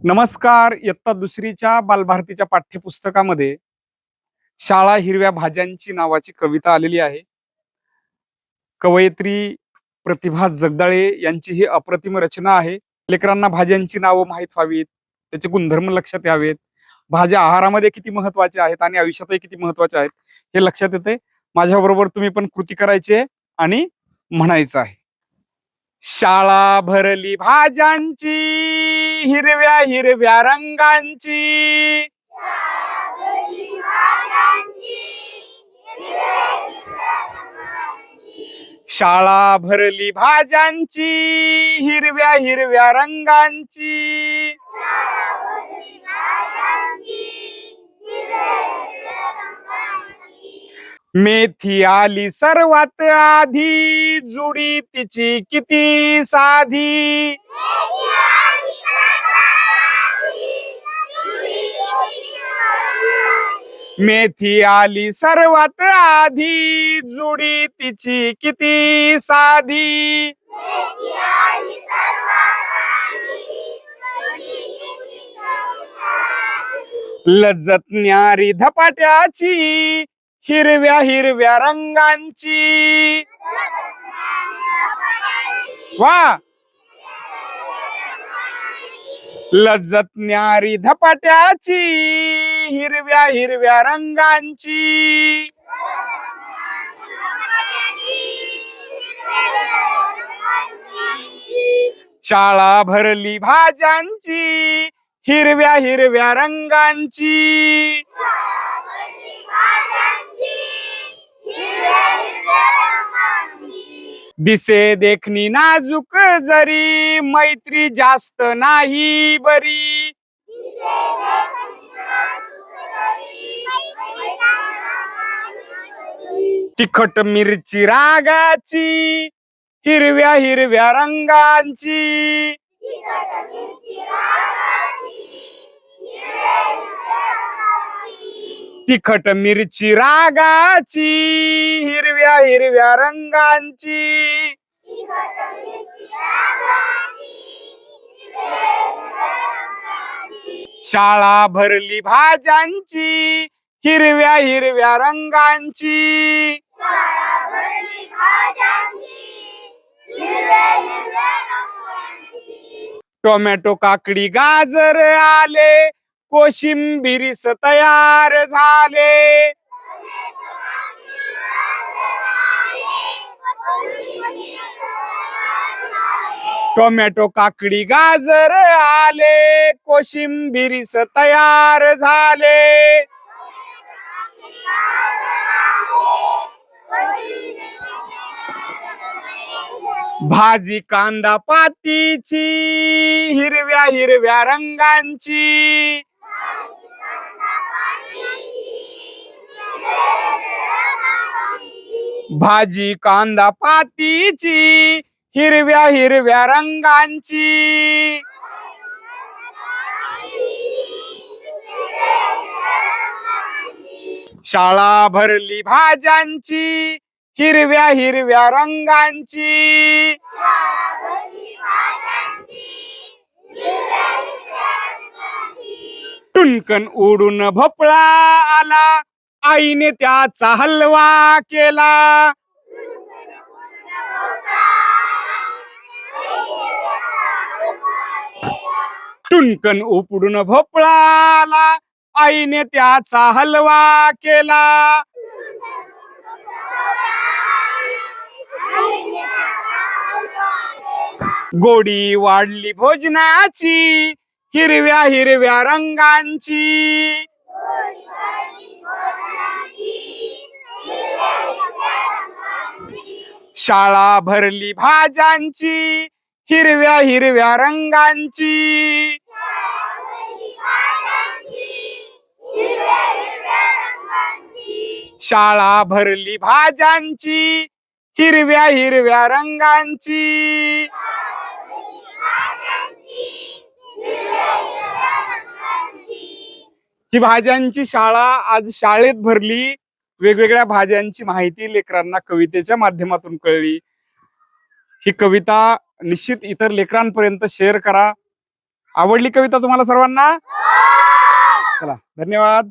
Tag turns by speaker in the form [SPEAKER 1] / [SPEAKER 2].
[SPEAKER 1] नमस्कार. इयत्ता दुसरीच्या बालभारतीच्या पाठ्यपुस्तकामध्ये शाळा हिरव्या भाज्यांची नावाची कविता आलेली आहे. कवयित्री प्रतिभा जगदाळे यांची ही अप्रतिम रचना आहे. लेकरांना भाज्यांची नावं माहीत व्हावीत, त्याचे गुणधर्म लक्षात यावेत, भाज्या आहारामध्ये किती महत्वाच्या आहेत आणि आयुष्यातही किती महत्वाच्या आहेत हे लक्षात येते. माझ्याबरोबर तुम्ही पण कृती करायची आहे आणि म्हणायचं आहे. शाळा भरली भाज्यांची, हिरव्या हिरव्या रंगांची. शाळा भरली भाज्यांची, हिरव्या हिरव्या रंगांची. मेथी आली सर्वात आधी, जुडी तिची किती साधी. मेथी आली सर्वात आधी, जुडी तिची किती साधी. लज्जत न्यारी धपाट्याची, हिरव्या हिरव्या रंगांची. वा, लज्जत न्यारी धपाट्याची, हिरव्या हिरव्या रंगांची. शाळा भरली भाज्यांची, हिरव्या हिरव्या रंगांची. दिसे देखणी नाजूक जरी, मैत्री जास्त नाही बरी. तिखट मिरची रागाची, हिरव्या हिरव्या रंगांची. तिखट मिरची रागाची, हिरव्या हिरव्या रंगांची. शाळा भरली भाज्यांची, हिरव्या हिरव्या रंगांची. टोमॅटो काकडी गाजर आले, कोशिंबिरीस तयार झाले. टोमॅटो काकडी गाजर आले, कोशिंबिरीस तयार झाले. भाजी कांदा पातीची, हिरव्या हिरव्या रंगांची. भाजी कांदा पातीची, हिरव्या हिरव्या रंगांची. शाळा भरली भाज्यांची, हिरव्या हिरव्या रंगांची. टुनकन उडून भोपळा आला, आईने त्याचा हलवा केला. टुनकन उपडून भोपळा आला, आईने त्याचा हलवा केला. गोडी वाढली भोजनाची, हिरव्या हिरव्या रंगांची. शाळा भरली भाज्यांची, हिरव्या हिरव्या रंगांची. शाळा भरली भाज्यांची, हिरव्या हिरव्या रंगांची. ही भाज्यांची शाळा आज शाळेत भरली. वेगवेगळ्या भाज्यांची माहिती लेकरांना कवितेच्या माध्यमातून कळली. ही कविता निश्चित इतर लेकरांपर्यंत शेअर करा. आवडली कविता तुम्हाला सर्वांना? चला, धन्यवाद.